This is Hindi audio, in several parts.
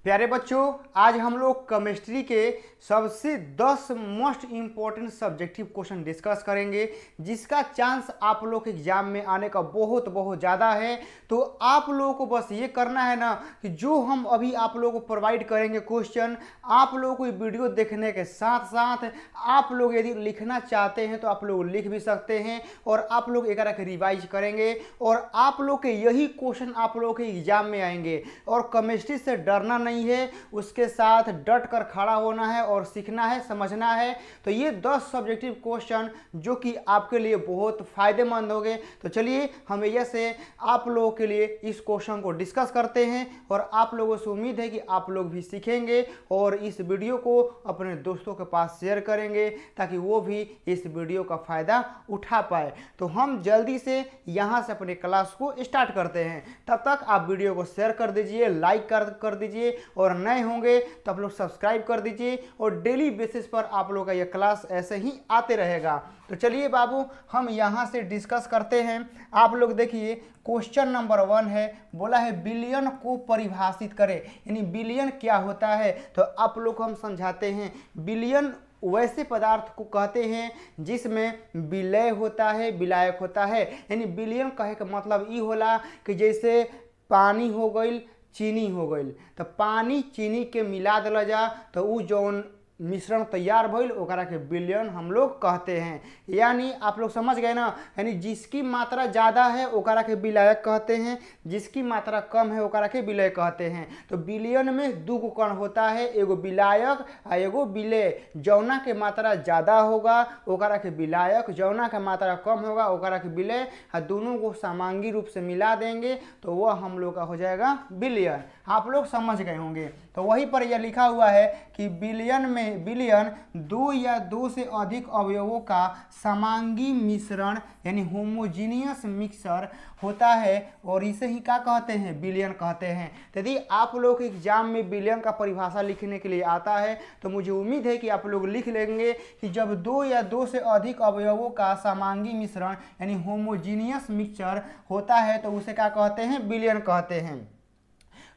प्यारे बच्चों, आज हम लोग केमिस्ट्री के सबसे 10 most important subjective question discuss करेंगे, जिसका चांस आप लोग के एग्जाम में आने का बहुत ज़्यादा है। तो आप लोगों को बस ये करना है ना कि जो हम अभी आप लोगों को प्रोवाइड करेंगे क्वेश्चन, आप लोगों को ये वीडियो देखने के साथ साथ आप लोग यदि लिखना चाहते हैं तो आप लोग लिख भी सकते हैं और आप लोग एक के रिवाइज करेंगे और आप लोग के यही क्वेश्चन आप लोगों के एग्जाम में आएंगे। और केमिस्ट्री से डरना नहीं है, उसके साथ डट कर खड़ा होना है और सीखना है, समझना है। तो ये 10 सब्जेक्टिव क्वेश्चन जो कि आपके लिए बहुत फायदेमंद होंगे। तो चलिए हम ऐसे आप लोगों के लिए इस क्वेश्चन को डिस्कस करते हैं और आप लोगों से उम्मीद है कि आप लोग भी सीखेंगे और इस वीडियो को अपने दोस्तों के पास शेयर करेंगे ताकि वो भी इस वीडियो का फायदा उठा पाए। तो हम जल्दी से यहाँ से अपने क्लास को स्टार्ट करते हैं। तब तक आप वीडियो को शेयर कर दीजिए, लाइक कर दीजिए और नए होंगे तो आप लोग सब्सक्राइब कर दीजिए और डेली बेसिस पर आप लोग का यह क्लास ऐसे ही आते रहेगा। तो चलिए बाबू, हम यहाँ से डिस्कस करते हैं। आप लोग देखिए, क्वेश्चन नंबर 1 है, बोला है बिलियन को परिभाषित करें, यानी बिलियन क्या होता है। तो आप लोग को हम समझाते हैं। बिलियन वैसे पदार्थ को कहते हैं जिसमें विलय होता है, विलायक होता है। यानी बिलियन कहे का मतलब ये होला कि जैसे पानी हो गई, चीनी हो गई, तो पानी चीनी के मिला दिला जा तो वो जौन मिश्रण तैयार भइल ओकरा के बिलियन हम लोग कहते हैं। यानी आप लोग समझ गए ना, यानी जिसकी मात्रा ज़्यादा है ओकरा के विलायक कहते हैं, जिसकी मात्रा कम है ओकरा के विलय कहते हैं। तो बिलियन में दो गो कण होता है, एगो विलायक आ एगो विलय। जौना के मात्रा ज़्यादा होगा ओकरा के विलायक, जौना के मात्रा कम होगा ओकरा के विलय। दोनों को समांगी रूप से मिला देंगे तो वह हम लोग का हो जाएगा बिलियन। आप लोग समझ गए होंगे। तो वहीं पर यह लिखा हुआ है कि बिलियन दो या दो से अधिक अवयवों का समांगी मिश्रण यानी होमोजीनियस मिक्सचर होता है और इसे ही क्या कहते हैं, बिलियन कहते हैं। तो यदि आप लोग एग्जाम में बिलियन का परिभाषा लिखने के लिए आता है तो मुझे उम्मीद है कि आप लोग लिख लेंगे कि जब दो या दो से अधिक अवयवों का समांगी मिश्रण यानी होमोजीनियस मिक्सचर होता है तो उसे क्या कहते हैं, बिलियन कहते हैं।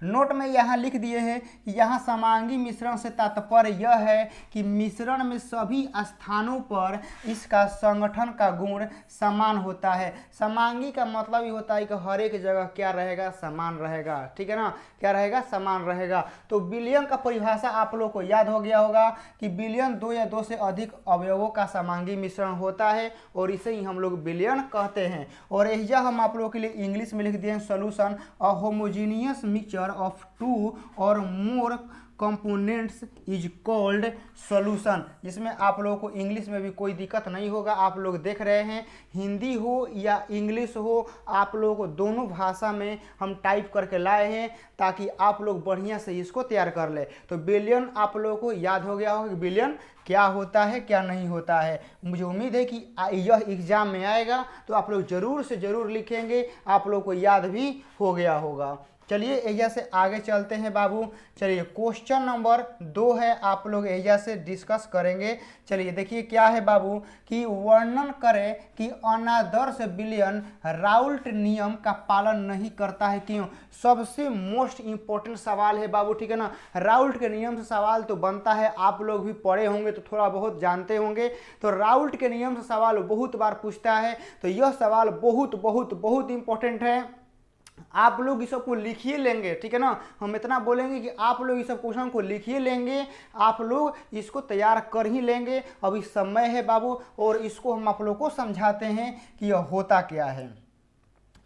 नोट में यहाँ लिख दिए हैं कि यहाँ समांगी मिश्रण से तात्पर्य यह है कि मिश्रण में सभी स्थानों पर इसका संगठन का गुण समान होता है। समांगी का मतलब ये होता है कि हर एक जगह क्या रहेगा, समान रहेगा। ठीक है ना, क्या रहेगा, समान रहेगा। तो बिलियन का परिभाषा आप लोग को याद हो गया होगा कि बिलियन दो या दो से अधिक अवयवों का समांगी मिश्रण होता है और इसे ही हम लोग बिलियन कहते हैं। और यह हम आप लोगों के लिए इंग्लिश में लिख दिए हैं, solution a homogeneous mixture of two or more components is called solution। जिसमें आप लोगों को इंग्लिश में भी कोई दिक्कत नहीं होगा। आप लोग देख रहे हैं, हिंदी हो या इंग्लिश हो, आप लोगों को दोनों भाषा में हम टाइप करके लाए हैं ताकि आप लोग बढ़िया से इसको तैयार कर ले। तो बिलियन आप लोगों को याद हो गया होगा कि बिलियन क्या होता है, क्या नहीं होता है। मुझे उम्मीद है कि यह एग्जाम में आएगा तो आप लोग ज़रूर से ज़रूर लिखेंगे, आप लोग को याद भी हो गया होगा। चलिए एजा से आगे चलते हैं बाबू। चलिए क्वेश्चन नंबर 2 है, आप लोग एजा से डिस्कस करेंगे। चलिए देखिए क्या है बाबू कि वर्णन करें कि अनादर्श बिलियन राउल्ट नियम का पालन नहीं करता है, क्यों। सबसे मोस्ट इंपॉर्टेंट सवाल है बाबू, ठीक है ना। राउल्ट के नियम से सवाल तो बनता है, आप लोग भी पढ़े होंगे तो थोड़ा बहुत जानते होंगे। तो राउल्ट के नियम से सवाल बहुत बार पूछता है, तो यह सवाल बहुत बहुत बहुत इंपॉर्टेंट है। आप लोग इस सब को लिखिए लेंगे, ठीक है ना। हम इतना बोलेंगे कि आप लोग इस सब क्वेश्चन को लिखिए लेंगे, आप लोग इसको तैयार कर ही लेंगे। अभी समय है बाबू और इसको हम आप लोग को समझाते हैं कि यह होता क्या है।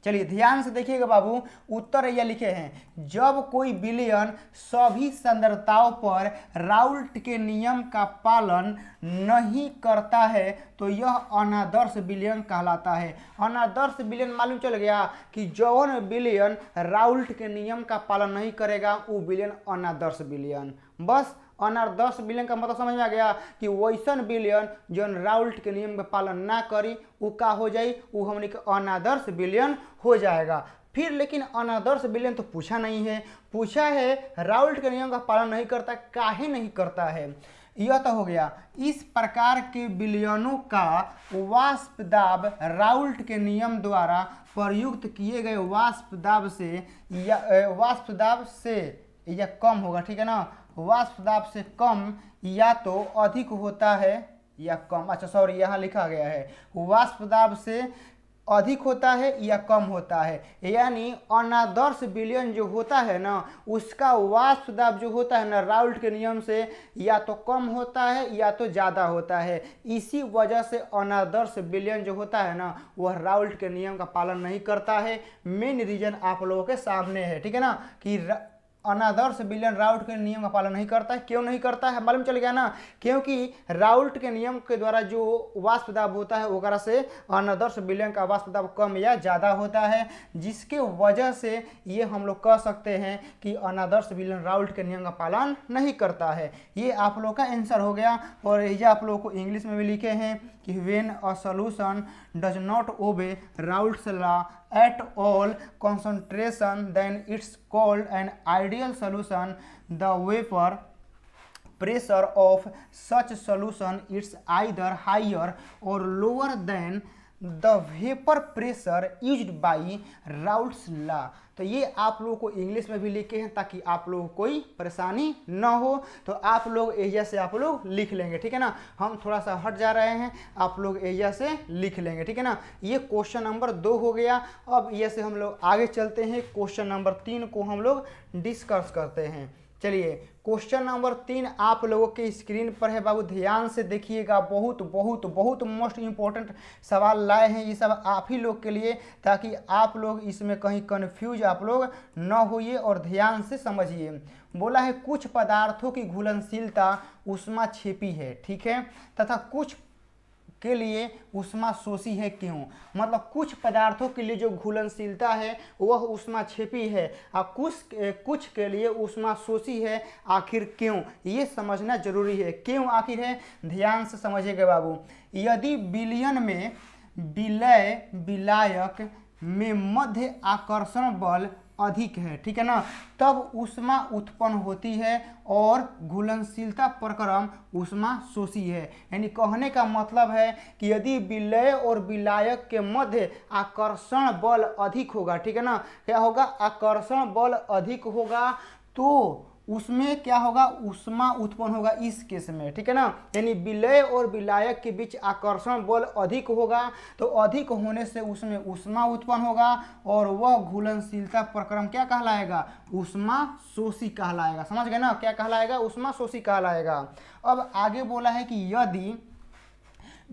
चलिए ध्यान से देखिएगा बाबू, उत्तर यह लिखे हैं, जब कोई बिलियन सभी सांद्रताओं पर राउल्ट के नियम का पालन नहीं करता है तो यह अनादर्श बिलियन कहलाता है। अनादर्श बिलियन मालूम चल गया कि जौन बिलियन राउल्ट के नियम का पालन नहीं करेगा वो बिलियन अनादर्श बिलियन। बस अनादर्श बिलियन का मतलब समझ में आ गया कि वैसन बिलियन जौन राउल्ट के नियम का पालन ना करी वो का हो जाई, वो हमने के अनादर्श बिलियन हो जाएगा। फिर लेकिन अनादर्श बिलियन तो पूछा नहीं है, पूछा है राउल्ट के नियम का पालन नहीं करता, काहे नहीं करता है। यह तो हो गया। इस प्रकार के बिलियनों का वाष्प दाब राउल्ट के नियम द्वारा प्रयुक्त किए गए वाष्प दाब से या कम होगा, ठीक है ना। वाष्प दाब से कम या तो अधिक होता है या कम, अच्छा सॉरी यहाँ लिखा गया है वाष्प दाब से अधिक होता है या कम होता है, यानी अनादर्श विलयन जो होता है ना उसका वाष्प दाब जो होता है ना राउल्ट के नियम से या तो कम होता है या तो ज़्यादा होता है। इसी वजह से अनादर्श विलयन जो होता है ना वह राउल्ट के नियम का पालन नहीं करता है। मेन रीजन आप लोगों के सामने है, ठीक है ना, कि अनादर्श विलयन राउल्ट के नियम का पालन नहीं करता है। क्यों नहीं करता है मालूम चल गया ना, क्योंकि राउल्ट के नियम के द्वारा जो वाष्प दाब होता है वगैरह से अनादर्श विलयन का वाष्प दाब कम या ज़्यादा होता है, जिसके वजह से ये हम लोग कह सकते हैं कि अनादर्श विलयन राउल्ट के नियम का पालन नहीं करता है। ये आप लोग का आंसर हो गया। और ये आप लोगों को इंग्लिश में भी लिखे हैं कि when a solution does not obey Raoult's law at all concentration then it's called an ideal solution. The vapor pressure of such solution is either higher or lower than the vapor pressure used by Raoult's law। तो ये आप लोगों को इंग्लिश में भी लिखे हैं ताकि आप लोगों को कोई परेशानी ना हो, तो आप लोग एरिया से आप लोग लिख लेंगे, ठीक है ना। हम थोड़ा सा हट जा रहे हैं, आप लोग एरिया से लिख लेंगे, ठीक है ना। ये क्वेश्चन नंबर 2 हो गया। अब ये से हम लोग आगे चलते हैं, क्वेश्चन नंबर 3 को हम लोग डिस्कस करते हैं। चलिए क्वेश्चन नंबर 3 आप लोगों के स्क्रीन पर है बाबू, ध्यान से देखिएगा। बहुत बहुत बहुत मोस्ट इंपॉर्टेंट सवाल लाए हैं ये सब आप ही लोग के लिए, ताकि आप लोग इसमें कहीं कन्फ्यूज आप लोग न होइए और ध्यान से समझिए। बोला है कुछ पदार्थों की घुलनशीलता ऊष्मा छेपी है, ठीक है, तथा कुछ के लिए ऊष्मा शोषी है, क्यों। मतलब कुछ पदार्थों के लिए जो घुलनशीलता है वह ऊष्मा छेपी है और कुछ के लिए ऊष्मा शोषी है, आखिर क्यों, ये समझना जरूरी है। क्यों आखिर है, ध्यान से समझिएगा बाबू। यदि विलयन में विलय विलायक में मध्य आकर्षण बल अधिक है, ठीक है ना, तब ऊष्मा उत्पन्न होती है और घुलनशीलता प्रक्रम ऊष्मा शोषी है। यानी कहने का मतलब है कि यदि विलय और विलायक के मध्य आकर्षण बल अधिक होगा, ठीक है ना, क्या होगा, आकर्षण बल अधिक होगा तो उसमें क्या होगा, ऊष्मा उत्पन्न होगा इस केस में, ठीक है ना। यानी विलय और विलायक के बीच आकर्षण बल अधिक होगा तो अधिक होने से उसमें ऊष्मा उत्पन्न होगा और वह घुलनशीलता प्रक्रम क्या कहलाएगा, ऊष्मा शोषी कहलाएगा। समझ गए ना, क्या कहलाएगा, ऊष्मा शोषी कहलाएगा। अब आगे बोला है कि यदि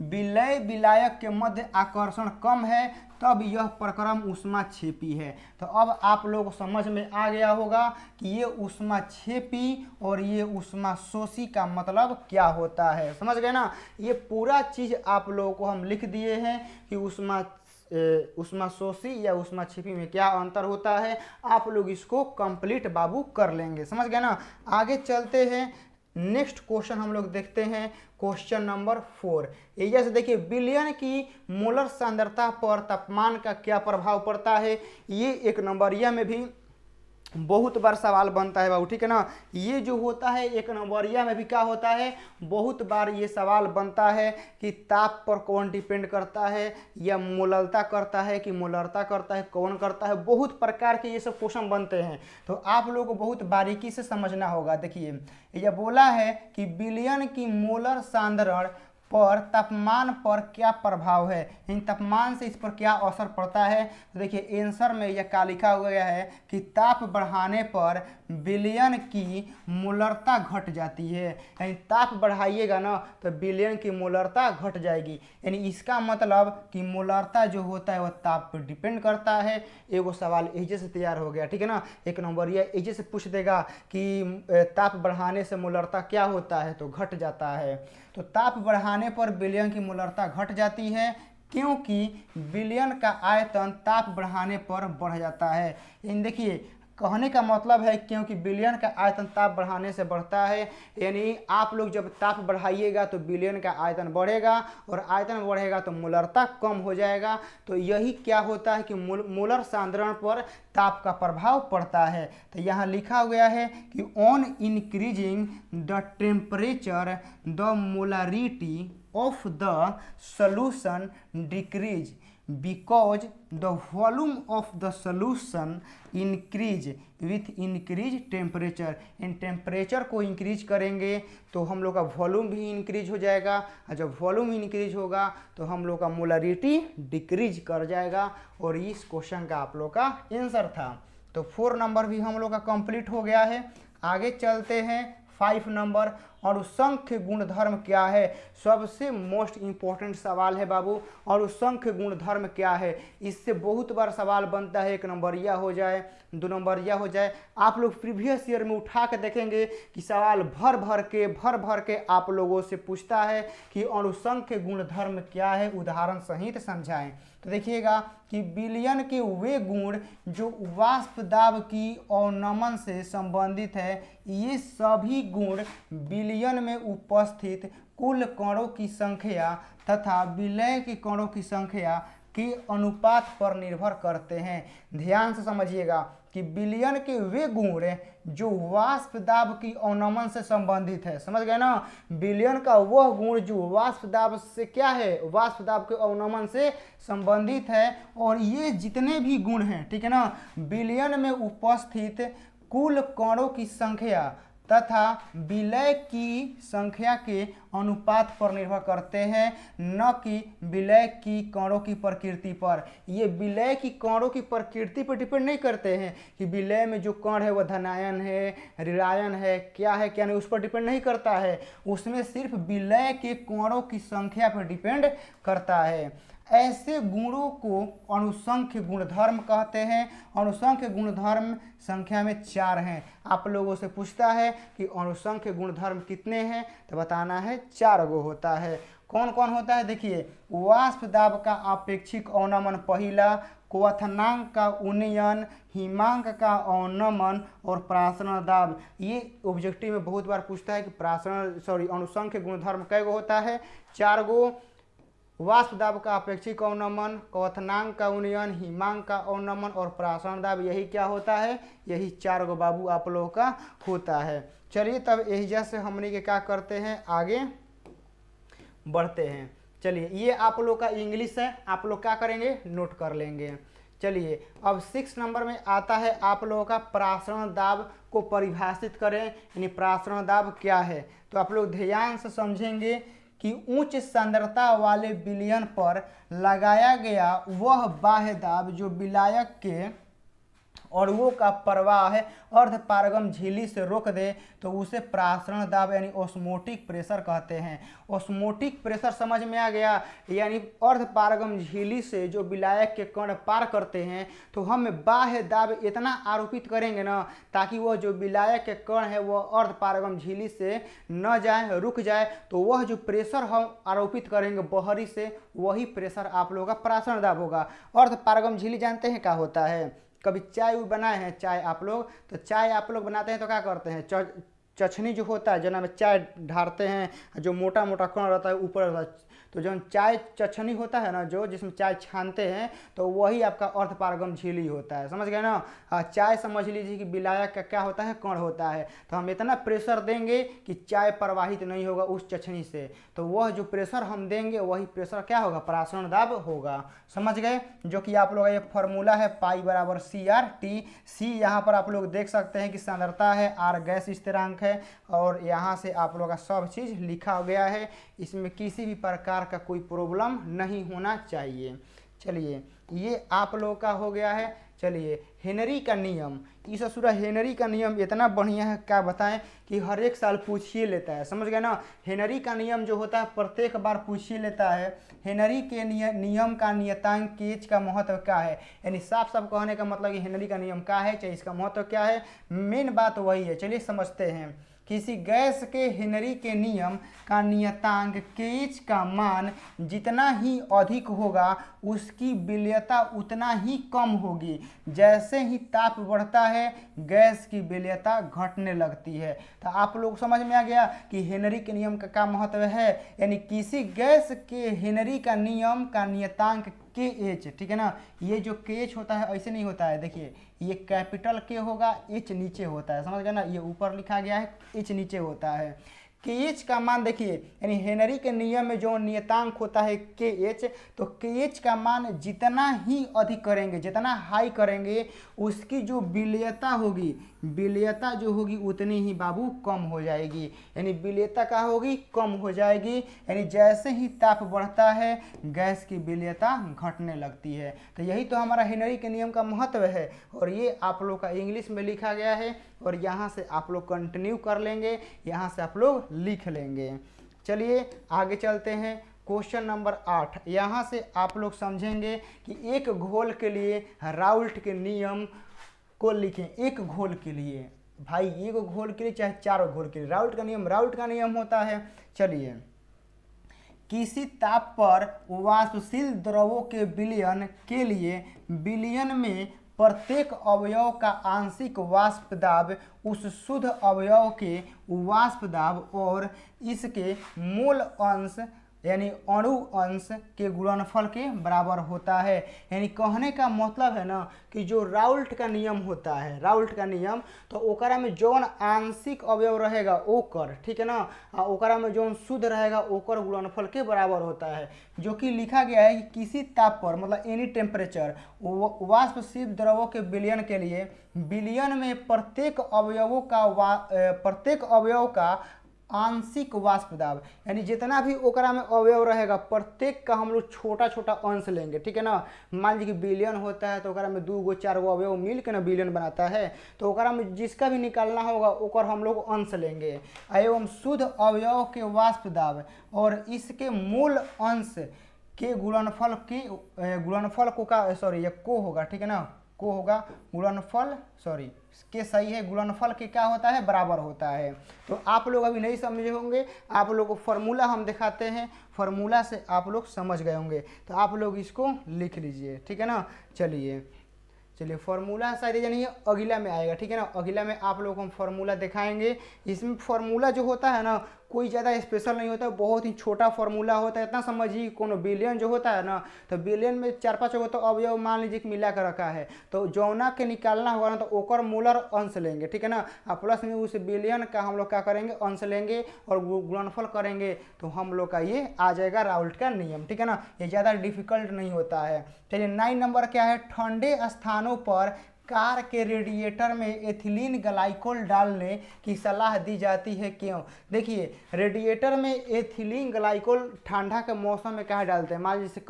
विलय विलायक के मध्य आकर्षण कम है तब यह प्रक्रम ऊष्मा छेपी है। तो अब आप लोग को समझ में आ गया होगा कि ये ऊष्मा छेपी और ये ऊष्मा शोषी का मतलब क्या होता है। समझ गए ना, ये पूरा चीज़ आप लोगों को हम लिख दिए हैं कि ऊष्मा शोषी या ऊष्मा छिपी में क्या अंतर होता है। आप लोग इसको कंप्लीट बाबू कर लेंगे। समझ गए ना, आगे चलते हैं। नेक्स्ट क्वेश्चन हम लोग देखते हैं, क्वेश्चन नंबर 4। एरिया से देखिए, विलयन की मोलर सांद्रता पर तापमान का क्या प्रभाव पड़ता है। ये एक नंबरिया में भी बहुत बार सवाल बनता है बाबू, ठीक है ना। ये जो होता है एक नंबरिया में भी क्या होता है, बहुत बार ये सवाल बनता है कि ताप पर कौन डिपेंड करता है, या मोलरता करता है कि मोलरता करता है, कौन करता है। बहुत प्रकार के ये सब क्वेश्चन बनते हैं, तो आप लोगों को बहुत बारीकी से समझना होगा। देखिए ये बोला है कि विलयन की मोलर सांद्रण पर तापमान पर क्या प्रभाव है, इन तापमान से इस पर क्या असर पड़ता है। तो देखिए आंसर में यह क्या लिखा हुआ है कि ताप बढ़ाने पर विलयन की मोलरता घट जाती है। यानी ताप बढ़ाइएगा ना तो विलयन की मोलरता घट जाएगी। यानी इसका मतलब कि मोलरता जो होता है वह ताप पर डिपेंड करता है। एगो सवाल एजे से तैयार हो गया, ठीक है ना। एक नंबर ये एजे से पूछ देगा कि ताप बढ़ाने से मोलरता क्या होता है, तो घट जाता है। तो ताप बढ़ाने पर विलयन की मोलरता घट जाती है क्योंकि विलयन का आयतन ताप बढ़ाने पर बढ़ जाता है। इन देखिए कहने का मतलब है क्योंकि विलयन का आयतन ताप बढ़ाने से बढ़ता है। यानी आप लोग जब ताप बढ़ाइएगा तो विलयन का आयतन बढ़ेगा और आयतन बढ़ेगा तो मोलरता कम हो जाएगा। तो यही क्या होता है कि मोलर सांद्रण पर ताप का प्रभाव पड़ता है। तो यहाँ लिखा गया है कि on increasing the temperature the molarity of the solution decrease because the volume of the solution increase with increase temperature. In temperature को इंक्रीज करेंगे तो हम लोग का वॉल्यूम भी इंक्रीज हो जाएगा, और जब वॉल्यूम इंक्रीज होगा तो हम लोग का मोलरिटी डिक्रीज कर जाएगा। और इस क्वेश्चन का आप लोग का आंसर था। तो 4 नंबर भी हम लोग का कंप्लीट हो गया है। आगे चलते हैं 5 नंबर, अणुसंख्य गुणधर्म क्या है। सबसे मोस्ट इंपॉर्टेंट सवाल है बाबू, अणुसंख्य गुणधर्म क्या है। इससे बहुत बार सवाल बनता है, 1 नंबरिया हो जाए, 2 नंबरिया हो जाए। आप लोग प्रीवियस ईयर में उठा के देखेंगे कि सवाल भर भर के आप लोगों से पूछता है कि अणुसंख्य गुणधर्म क्या है, उदाहरण सहित समझाएं। तो देखिएगा कि विलयन के वे गुण जो वाष्प दाब की अवनमन से संबंधित है, ये सभी गुण विलयन में उपस्थित कुल कणों की संख्या तथा विलय के कणों की संख्या के अनुपात पर निर्भर करते हैं। ध्यान से समझिएगा कि विलयन के वे गुण जो वाष्प दाब की अवनमन से संबंधित है, समझ गए ना। विलयन का वह गुण जो वाष्प दाब से क्या है, वाष्प दाब के अवनमन से संबंधित है। और ये जितने भी गुण हैं, ठीक है ना, विलयन में उपस्थित कुल कणों की संख्या तथा विलय की संख्या के अनुपात पर निर्भर करते हैं, न कि विलय की कणों की प्रकृति पर। ये विलय की कणों की प्रकृति पर डिपेंड नहीं करते हैं कि विलय में जो कण है वह धनायन है, ऋणायन है, क्या है क्या नहीं, उस पर डिपेंड नहीं करता है। उसमें सिर्फ विलय के कणों की संख्या पर डिपेंड करता है। ऐसे गुणों को अणुसंख्य गुणधर्म कहते हैं। अणुसंख्य गुणधर्म संख्या में 4 हैं। आप लोगों से पूछता है कि अणुसंख्य गुणधर्म कितने हैं, तो बताना है 4 गो होता है। कौन कौन होता है, देखिए, वाष्प दाब का अपेक्षिक अवनमन पहला, क्वथनांक का उन्नयन, हिमांक का अवनमन और प्रासरण दाब। ये ऑब्जेक्टिव में बहुत बार पूछता है कि अणुसंख्य गुणधर्म कै गो होता है, 4 गो। वाष्प दाब का अपेक्षिक अवनमन, क्वथनांक का उन्नयन, हिमांक का अवनमन और प्रासरण दाब, यही क्या होता है, यही 4 गो बाबू आप लोगों का होता है। चलिए तब एहिजा से हमने के क्या करते हैं, आगे बढ़ते हैं। चलिए, ये आप लोग का इंग्लिश है, आप लोग क्या करेंगे, नोट कर लेंगे। चलिए अब 6 नंबर में आता है आप लोगों का प्रासरण दाब को परिभाषित करें, यानी प्रासरण दाब क्या है। तो आप लोग ध्यान से समझेंगे कि उच्च सांद्रता वाले विलयन पर लगाया गया वह बाह्य दाब जो विलायक के अणुओं का प्रवाह है अर्धपारगम झिल्ली से रोक दे, तो उसे प्रासरण दाब यानी ऑस्मोटिक प्रेशर कहते हैं। ऑस्मोटिक प्रेशर समझ में आ गया, यानी अर्धपारगम झिल्ली से जो विलायक के कण पार करते हैं, तो हम बाह्य दाब इतना आरोपित करेंगे ना, ताकि वह जो विलायक के कण है वह अर्धपारगम झिल्ली से न जाए, रुक जाए। तो वह जो प्रेशर हम आरोपित करेंगे बहरी से, वही प्रेशर आप लोगों का प्रासरण दाब होगा। अर्धपारगम झिल्ली जानते हैं क्या होता है, कभी चाय बनाए हैं, चाय आप लोग, तो चाय आप लोग बनाते हैं तो क्या करते हैं, चछनी जो होता है जना में चाय ढारते हैं, जो मोटा मोटा कण रहता है ऊपर रहता है, तो जो चाय चछनी होता है ना, जो जिसमें चाय छानते हैं, तो वही आपका अर्धपारगम झिल्ली होता है। समझ गए ना। चाय समझ लीजिए कि विलायक का क्या होता है, कण होता है। तो हम इतना प्रेशर देंगे कि चाय प्रवाहित नहीं होगा उस चछनी से, तो वह जो प्रेशर हम देंगे वही प्रेशर क्या होगा, प्रासरण दाब होगा। समझ गए, जो कि आप लोग का एक फॉर्मूला है पाई बराबर CRT। सी यहाँ पर आप लोग देख सकते हैं कि सांद्रता है, R गैस स्थिरांक है, और यहाँ से आप लोग का सब चीज़ लिखा गया है। इसमें किसी भी प्रकार का कोई प्रॉब्लम नहीं होना चाहिए। चलिए ये आप लोग का हो गया है। चलिए हेनरी का नियम, इस असुरा हेनरी का नियम इतना बढ़िया है, क्या बताएं कि हर एक साल पूछ ही लेता है। समझ गए ना। हेनरी का नियम जो होता है प्रत्येक बार पूछ ही लेता है। हेनरी के नियम का नियतांक Kh का महत्व क्या है, यानी साफ साफ कहने का मतलब कि हेनरी का नियम क्या है, चाहे इसका महत्व क्या है, मेन बात वही है। चलिए समझते हैं। किसी गैस के हेनरी के नियम का नियतांक Kh का मान जितना ही अधिक होगा उसकी विलयता उतना ही कम होगी। जैसे ही ताप बढ़ता है गैस की विलयता घटने लगती है। तो आप लोग समझ में आ गया कि हेनरी के नियम का क्या महत्व है, यानी किसी गैस के हेनरी का नियम का नियतांक KH, ठीक है ना। ये जो KH होता है ऐसे नहीं होता है, देखिए ये कैपिटल K होगा, H नीचे होता है। समझ गए ना, ये ऊपर लिखा गया है, H नीचे होता है। के एच का मान देखिए, यानी हेनरी के नियम में जो नियतांक होता है के एच, तो के एच का मान जितना ही अधिक करेंगे, जितना हाई करेंगे, उसकी जो विलेयता होगी, विलेयता जो होगी उतनी ही बाबू कम हो जाएगी। यानी विलेयता क्या होगी, कम हो जाएगी। यानी जैसे ही ताप बढ़ता है गैस की विलेयता घटने लगती है। तो यही तो हमारा हेनरी के नियम का महत्व है, और ये आप लोग का इंग्लिश में लिखा गया है, और यहाँ से आप लोग कंटिन्यू कर लेंगे, यहाँ से आप लोग लिख लेंगे। चलिए आगे चलते हैं। क्वेश्चन नंबर 8, यहाँ से आप लोग समझेंगे कि एक घोल के लिए राउल्ट के नियम को लिखें। एक घोल के लिए भाई, एक घोल के लिए चाहे चार घोल के लिए, राउल्ट का नियम होता है। चलिए, किसी ताप पर वाष्पशील द्रवों के विलयन के लिए विलयन में प्रत्येक अवयव का आंशिक वाष्प दाब उस शुद्ध अवयव के वाष्प दाब और इसके मोल अंश यानी अणु अंश के गुणनफल के बराबर होता है। यानी कहने का मतलब है ना कि जो राउल्ट का नियम होता है, राउल्ट का नियम, तो ओकरा में जौन आंशिक अवयव रहेगा ओकर, ठीक है ना, ओकरा में जौन शुद्ध रहेगा ओकर गुणनफल के बराबर होता है। जो कि लिखा गया है कि किसी ताप पर, मतलब एनी टेम्परेचर, वाष्पशील द्रवों के विलयन के लिए विलयन में प्रत्येक अवयव का आंशिक वाष्प दाब, यानी जितना भी ओकरा में अवयव रहेगा प्रत्येक का हम लोग छोटा छोटा अंश लेंगे, ठीक है ना। मान लीजिए कि बिलियन होता है तो ओकरा में 2 गो 4 गो अवयव मिल के ना बिलियन बनाता है, तो ओकरा में जिसका भी निकालना होगा ओकर हम लोग अंश लेंगे। एवं शुद्ध अवयव के वाष्प दाब और इसके मूल अंश के गुणनफल को का सॉरी ये को होगा, ठीक है ना, को होगा गुणनफल, सॉरी के सही है, गुणनफल के क्या होता है, बराबर होता है। तो आप लोग अभी नहीं समझे होंगे, आप लोगों को फार्मूला हम दिखाते हैं, फार्मूला से आप लोग समझ गए होंगे, तो आप लोग इसको लिख लीजिए, ठीक है ना। चलिए फार्मूला शायद ये नहीं है, अगला में आएगा, ठीक है ना, अगला में आप लोगों को हम फार्मूला दिखाएंगे। इसमें फार्मूला जो होता है ना कोई ज़्यादा स्पेशल नहीं होता है, बहुत ही छोटा फार्मूला होता है। इतना समझिए कोनो बिलियन जो होता है ना, तो बिलियन में 4-5 गो तो अवयव मान लीजिए कि मिला कर रखा है, तो जौना के निकालना होगा ना तो ओकर मोलर अंश लेंगे, ठीक है ना, और प्लस में उस बिलियन का हम लोग क्या करेंगे, अंश लेंगे और गुणनफल करेंगे, तो हम लोग का ये आ जाएगा राउल्ट का नियम, ठीक है ना। ये ज़्यादा डिफिकल्ट नहीं होता है। चलिए 9 नंबर क्या है, ठंडे स्थानों पर कार के रेडिएटर में एथिलीन ग्लाइकोल डालने की सलाह दी जाती है, क्यों। देखिए रेडिएटर में एथिलीन ग्लाइकोल ठंडा के मौसम में क्या डालते हैं, मान लीजिए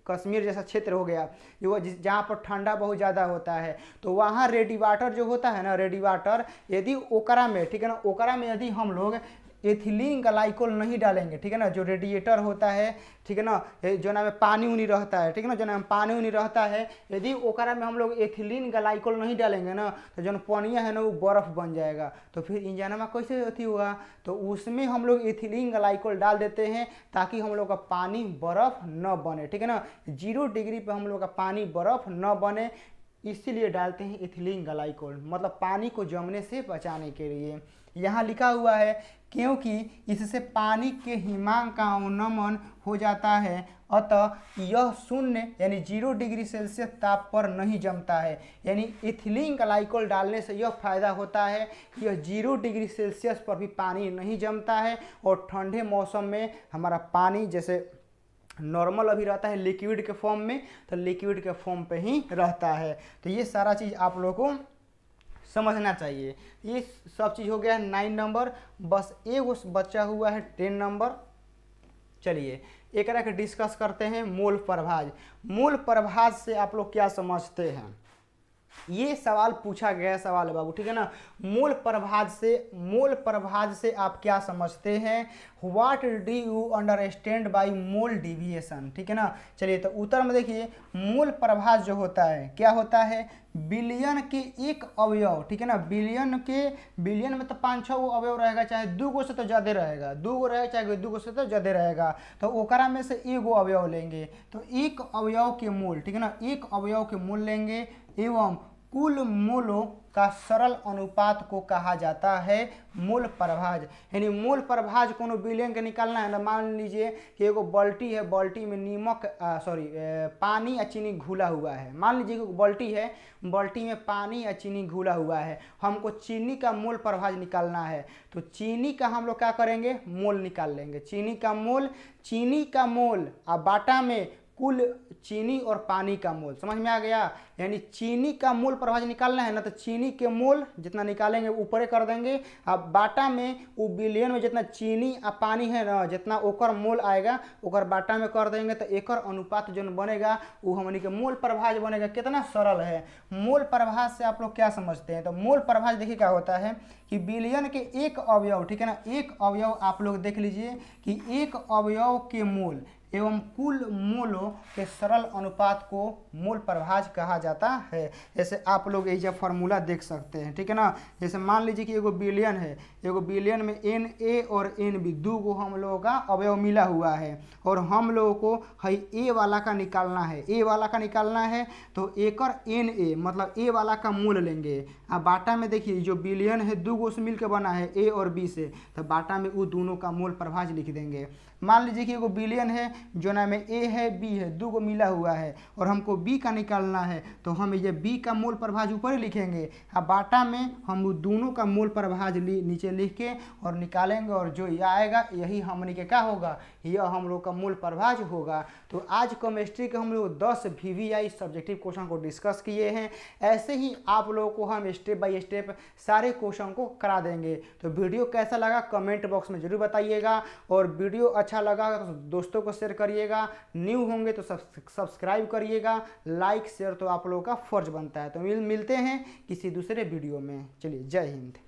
कश्मीर जैसा क्षेत्र हो गया जो जहाँ पर ठंडा बहुत ज़्यादा होता है, तो वहाँ रेडिएटर जो होता है ना, रेडिएटर यदि ओकरा में, ठीक है ना, ओकरा में यदि हम लोग एथिलीन ग्लाइकोल नहीं डालेंगे, ठीक है ना, जो रेडिएटर होता है, ठीक है ना, जो ना में पानी उनी रहता है, ठीक है ना, जो ना में पानी उनी रहता है, यदि ओकरा में हम लोग एथिलीन ग्लाइकोल नहीं डालेंगे ना, तो जो पानी है ना वो बर्फ़ बन जाएगा, तो फिर इंजन में कैसे अथी होगा, तो उसमें हम लोग एथिलीन ग्लाइकोल डाल देते हैं ताकि हम लोग का पानी बर्फ़ न बने, ठीक है ना, 0 डिग्री पर हम लोग का पानी बर्फ़ न बने, इसीलिए डालते हैं एथिलीन ग्लाइकोल, मतलब पानी को जमने से बचाने के लिए। यहाँ लिखा हुआ है क्योंकि इससे पानी के हिमांक का अवनमन हो जाता है, अतः यह 0 यानी 0 डिग्री सेल्सियस ताप पर नहीं जमता है। यानी एथिलीन ग्लाइकोल डालने से यह फायदा होता है कि यह 0 डिग्री सेल्सियस पर भी पानी नहीं जमता है, और ठंडे मौसम में हमारा पानी जैसे नॉर्मल अभी रहता है लिक्विड के फॉर्म में, तो लिक्विड के फॉर्म पे ही रहता है। तो ये सारा चीज़ आप लोगों को समझना चाहिए। ये सब चीज़ हो गया 9 नंबर, बस एक बचा हुआ है 10 नंबर। चलिए एक के डिस्कस करते हैं मूल प्रभाज। मूल प्रभाज से आप लोग क्या समझते हैं, ये सवाल पूछा गया सवाल है बाबू, ठीक है ना। मूल प्रभाज से आप क्या समझते हैं, what do you understand by mole deviation, ठीक है ना। चलिए तो उत्तर में देखिए, मूल प्रभाज जो होता है क्या होता है, बिलियन के एक अवयव, ठीक है ना, बिलियन में तो 5-6 गो अवयव रहेगा, चाहे 2 गो से तो ज़्यादा रहेगा, 2 गो रहेगा चाहे 2 गो से तो ज़्यादा रहेगा, तो ओकरा में से 1 गो अवयव लेंगे, तो एक अवयव के मूल, ठीक है ना, एक अवयव के मूल लेंगे, एवं कुल मोलों का सरल अनुपात को कहा जाता है मोल प्रभाज। यानी मोल प्रभाज कोनो विलयन के निकालना है ना, मान लीजिए कि एगो बाल्टी है, बाल्टी में पानी या चीनी घुला हुआ है। मान लीजिए कि बाल्टी है, बाल्टी में पानी या चीनी घुला हुआ है, हमको चीनी का मोल प्रभाज निकालना है। तो चीनी का हम लोग क्या करेंगे, मोल निकाल लेंगे। चीनी का मोल अब बाटा में कुल चीनी और पानी का मोल, समझ में आ गया। यानी चीनी का मोल प्रभाज निकालना है ना, तो चीनी के मोल जितना निकालेंगे ऊपरे कर देंगे। अब बाटा में वो विलयन में जितना चीनी और पानी है ना, जितना ओकर मोल आएगा ओकर बाटा में कर देंगे, तो एकर अनुपात जो बनेगा वो हमनी के मोल प्रभाज बनेगा। कितना सरल है। मोल प्रभाज से आप लोग क्या समझते हैं, तो मोल प्रभाज देखिए क्या होता है कि विलयन के एक अवयव, ठीक है ना, एक अवयव आप लोग देख लीजिए कि एक अवयव के मोल एवं कुल मोलों के सरल अनुपात को मोल प्रभाज कहा जाता है। जैसे आप लोग ये जब फार्मूला देख सकते हैं, ठीक है ना। जैसे मान लीजिए कि एगो बिलियन है, एगो बिलियन में Na और Nb दो गो हम लोगों का अवयव मिला हुआ है, और हम लोगों को है ए वाला का निकालना है। ए वाला का निकालना है तो एकर Na मतलब ए वाला का मोल लेंगे। अब बाटा में देखिए जो बिलियन है दो गो से मिलकर बना है, ए और बी से, तो बाटा में वो दोनों का मोल प्रभाज लिख देंगे। मान लीजिए कि एगो बिलियन है जो ना में ए है बी है, दो गो मिला हुआ है, और हमको बी का निकालना है, तो हम ये बी का मोल प्रभाज ऊपर ही लिखेंगे। अब बाटा में हम दोनों का मोल प्रभाज नीचे लिख के और निकालेंगे, और जो यह आएगा यही हमने के क्या होगा, यह हम लोग का मोल प्रभाज होगा। तो आज केमिस्ट्री के हम लोग 10 VVI सब्जेक्टिव क्वेश्चन को डिस्कस किए हैं। ऐसे ही आप लोगों को हम स्टेप बाय स्टेप सारे क्वेश्चन को करा देंगे। तो वीडियो कैसा लगा कमेंट बॉक्स में जरूर बताइएगा, और वीडियो अच्छा लगा तो दोस्तों को शेयर करिएगा, न्यू होंगे तो सब्सक्राइब करिएगा, लाइक शेयर तो आप लोगों का फर्ज बनता है। तो मिलते हैं किसी दूसरे वीडियो में। चलिए, जय हिंद।